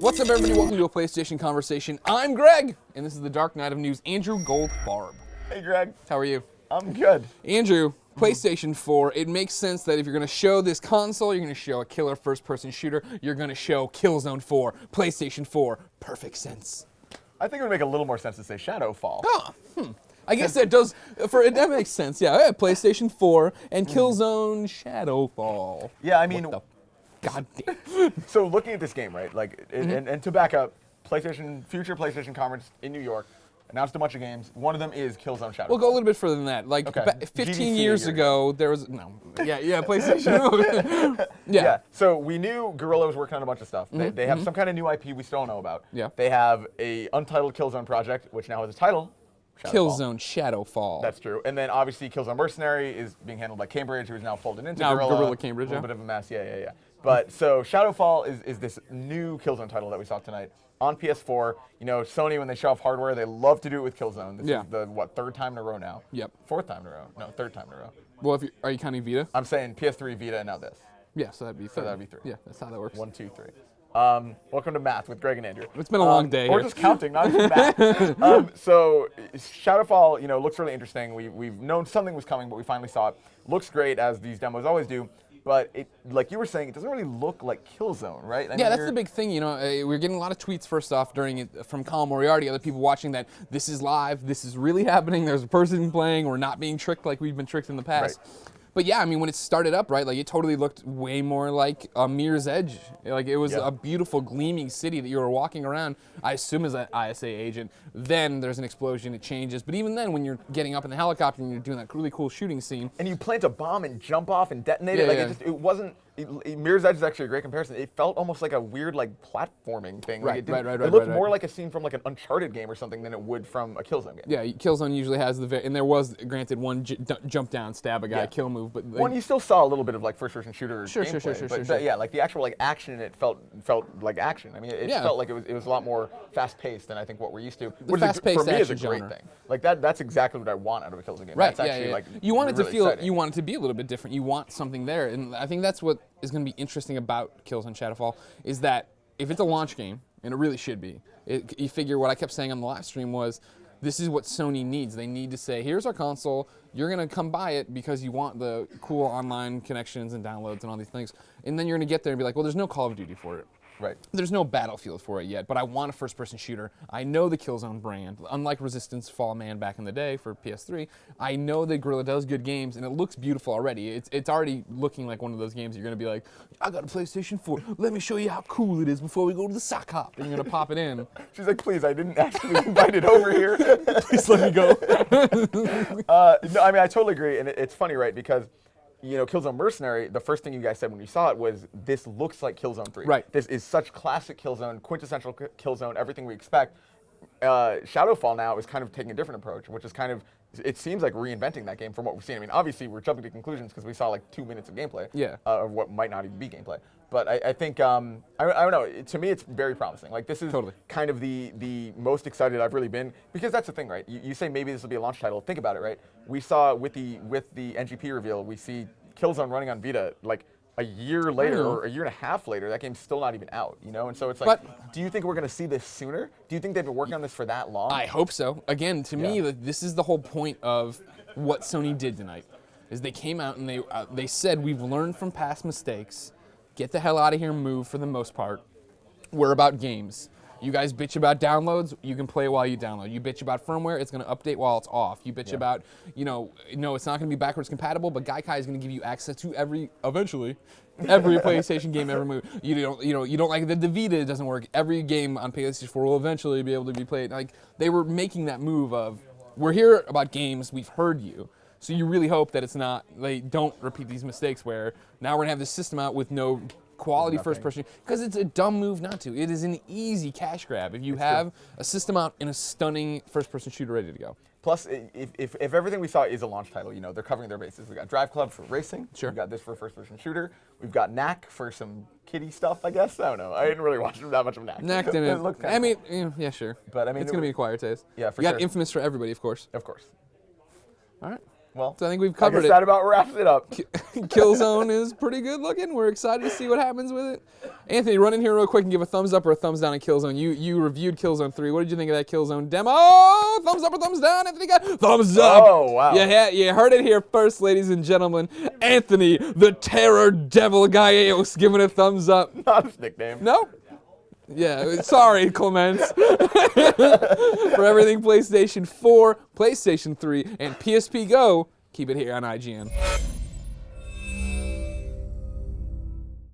What's up, everybody? Welcome to a PlayStation Conversation. I'm Greg, and this is the Dark Knight of News, Andrew Goldfarb. Hey, Greg. How are you? I'm good. Andrew, PlayStation 4, it makes sense that if you're going to show this console, you're going to show a killer first-person shooter, you're going to show Killzone 4, PlayStation 4. Perfect sense. I think it would make a little more sense to say Shadowfall. Oh, I guess that does, that makes sense, yeah. PlayStation 4 and Killzone Shadowfall. Yeah, I mean... God damn. So looking at this game, right, like, and to back up, future PlayStation conference in New York, announced a bunch of games. One of them is Killzone Shadowfall. We'll go a little bit further than that. Like, Okay. 15 years ago, there was, PlayStation. Yeah. So we knew Guerrilla was working on a bunch of stuff. They have some kind of new IP we still don't know about. Yeah. They have a untitled Killzone project, which now has a title. Shadowfall. Killzone Shadowfall. That's true. And then obviously Killzone Mercenary is being handled by Cambridge, who is now folded into Now Guerrilla. Guerrilla Cambridge, A little bit of a mess, yeah. But so Shadowfall is this new Killzone title that we saw tonight on PS4. You know, Sony, when they show off hardware, they love to do it with Killzone. This is the, third time in a row now? Yep. Fourth time in a row. No, third time in a row. Well, are you counting Vita? I'm saying PS3, Vita, and now this. Yeah, so that'd be three. So that'd be three. Yeah, that's how that works. 1, 2, 3. Welcome to Math with Greg and Andrew. It's been a long day Or here. just counting, not even math. So Shadowfall, looks really interesting. We've known something was coming, but we finally saw it. Looks great, as these demos always do. But it, like you were saying, it doesn't really look like Killzone, right? Yeah, that's the big thing. We're getting a lot of tweets first off during it from Colin Moriarty, other people watching that this is live, this is really happening. There's a person playing. We're not being tricked like we've been tricked in the past. Right. But yeah, I mean, when it started up, right, like it totally looked way more like a Mirror's Edge. Like it was a beautiful, gleaming city that you were walking around, I assume as an ISA agent. Then there's an explosion, it changes. But even then, when you're getting up in the helicopter and you're doing that really cool shooting scene. And you plant a bomb and jump off and detonate it. It wasn't, Mirror's Edge is actually a great comparison. It felt almost like a weird, like, platforming thing. Right, it looked more like a scene from, like, an Uncharted game or something than it would from a Killzone game. Yeah, Killzone usually has and there was, granted, one jump down, stab a guy, kill move, but Well, you still saw a little bit of, like, first-person shooter Sure. But yeah, like, the actual, like, action in it felt like action. I mean, it felt like it was a lot more fast-paced than I think what we're used to. Which fast-paced for me is a great genre. thing. Like, that's exactly what I want out of a Killzone game. Right, That's actually, like, you want it to really feel, exciting. you want it to be a little bit different. You want something there, and I think that's what is going to be interesting about Killzone Shadowfall, is that if it's a launch game, and it really should be, you figure what I kept saying on the live stream was, this is what Sony needs. They need to say, here's our console, you're going to come buy it because you want the cool online connections and downloads and all these things, and then you're going to get there and be like, well, there's no Call of Duty for it. Right. There's no Battlefield for it yet, but I want a first-person shooter. I know the Killzone brand. Unlike Resistance, Fall Man back in the day for PS3, I know that Guerrilla does good games, and it looks beautiful already. It's already looking like one of those games you're going to be like, I got a PlayStation 4. Let me show you how cool it is before we go to the sock hop. And you're going to pop it in. She's like, please, I didn't actually invite it over here. Please let me go. No, I mean, I totally agree, and it's funny, right, because Killzone Mercenary, the first thing you guys said when you saw it was, this looks like Killzone 3. Right. This is such classic Killzone, quintessential Killzone, everything we expect. Shadowfall now is kind of taking a different approach, which is kind of, it seems like reinventing that game from what we've seen. I mean, obviously, we're jumping to conclusions because we saw like 2 minutes of gameplay. Yeah. Of what might not even be gameplay. But I think, I don't know, to me it's very promising. Like, this is kind of the most excited I've really been, because that's the thing, right? You say maybe this will be a launch title. Think about it, right? We saw with the NGP reveal, we see Killzone running on Vita like a year later or a year and a half later. That game's still not even out, And so it's like, do you think we're going to see this sooner? Do you think they've been working on this for that long? I hope so. Again, to me, this is the whole point of what Sony did tonight, is they came out and they said, we've learned from past mistakes. Get the hell out of here and move for the most part. We're about games. You guys bitch about downloads, you can play while you download. You bitch about firmware, it's going to update while it's off. You bitch about, no, it's not going to be backwards compatible, but Gaikai is going to give you access to eventually, every PlayStation game ever moved. You don't like the Vita doesn't work. Every game on PlayStation 4 will eventually be able to be played. Like, they were making that move of, we're here about games, we've heard you. So you really hope that they don't repeat these mistakes where now we're going to have this system out with no quality first-person, because it's a dumb move not to. It is an easy cash grab if you have a system out and a stunning first-person shooter ready to go. Plus, if everything we saw is a launch title, they're covering their bases. We got Drive Club for racing. Sure. We got this for a first-person shooter. We've got Knack for some kiddie stuff, I guess. I don't know. I didn't really watch that much of Knack. Knack didn't. I mean, yeah, sure. But I mean, it's going to be acquired taste. Yeah, for you sure. got Infamous for everybody, of course. Of course. All right. Well, So I think we've I covered guess it. that about wraps it up. Killzone is pretty good looking. We're excited to see what happens with it. Anthony, run in here real quick and give a thumbs up or a thumbs down on Killzone. You reviewed Killzone 3. What did you think of that Killzone demo? Thumbs up or thumbs down? Anthony got thumbs up. Oh, wow. You heard it here first, ladies and gentlemen. Anthony, the Terror Devil Gallegos, giving a thumbs up. Not his nickname. Nope. Yeah, sorry, Clements. For everything PlayStation 4, PlayStation 3, and PSP Go, keep it here on IGN.